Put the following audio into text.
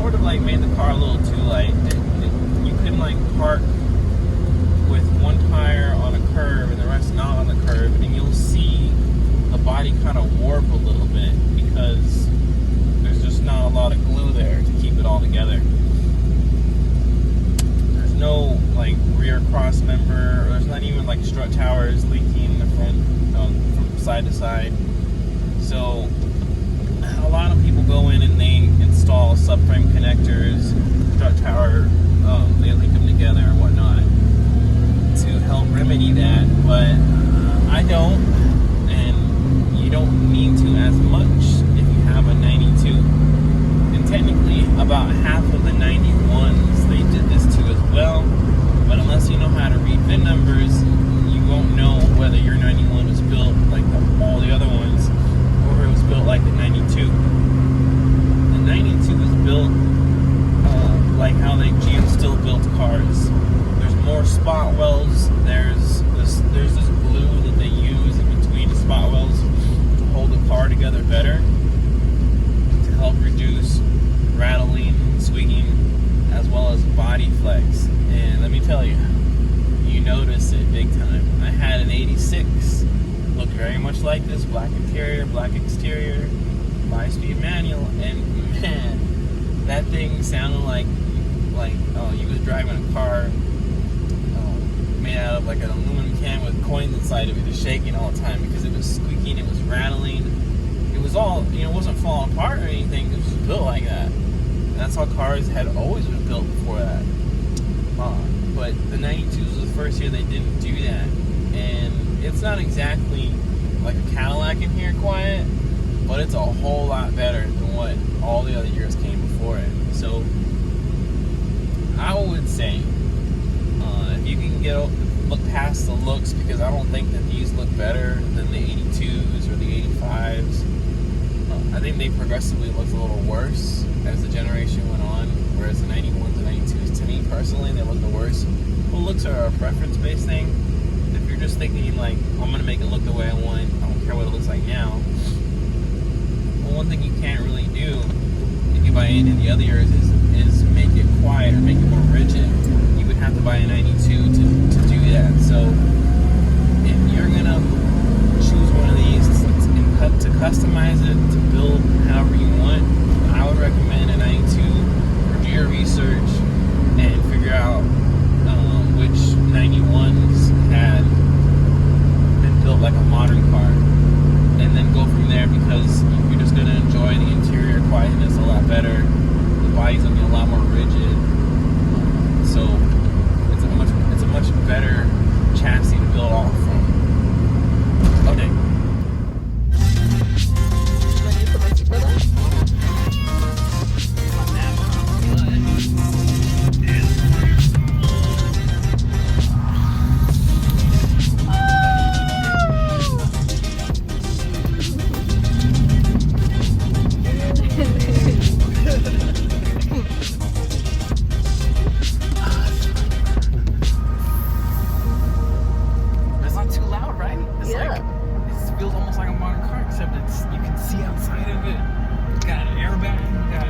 sort of like made the car a little too light. You can like park with one tire on a curve and the rest not on the curve, and you'll see the body kind of warp a little bit because there's just not a lot of glue there to keep it all together. There's no like rear cross member, or there's not even like strut towers leaking in the front from side to side. So a lot of people go in and they install subframe connectors, strut tower, they link them together and whatnot to help remedy that, but I don't, and you don't need to as much if you have a 92. And technically, about half of the 91s they did this to as well, but unless you know how to read VIN numbers, you won't know whether your 91 was built like all the other ones, or it was built like the 92. The 92 was built like how GM still built cars. There's more spot welds. There's this glue that they use in between the spot welds to hold the car together better, to help reduce rattling, squeaking, as well as body flex. And let me tell you, you notice it big time. I had an 86, looked very much like this, black interior, black exterior, 5-speed manual, and man, that thing sounded like you was driving a car made out of like an aluminum can with coins inside of it, just shaking all the time because it was squeaking, it was rattling. It was all, it wasn't falling apart or anything. It was just built like that. And that's how cars had always been built before that. But the 92s was the first year they didn't do that. And it's not exactly like a Cadillac in here quiet, but it's a whole lot better than what all the other years came before it. So I would say if you can look past the looks, because I don't think that these look better than the 82s or the 85s. I think they progressively looked a little worse as the generation went on, whereas the 91s and 92s, to me personally, they look the worst. Well, looks are a preference-based thing. If you're just thinking like, I'm going to make it look the way I want, I don't care what it looks like now. Well, one thing you can't really do if you buy any of the other years is make it quiet or make it more rigid. You would have to buy a 92 to do that. So if you're gonna choose one of these to customize it, to build however you want, I would recommend a 92, or do your research and figure out which 91s had been built like a modern car, and then go from there, because you're just gonna enjoy the interior quietness a lot better. The body's gonna be a lot more rigid, so it's a much better chassis to build off from. Okay. Ready for my super light? It's not too loud, right? It's Yeah. It feels almost like a modern car, except you can see outside of it. It's got an airbag, you got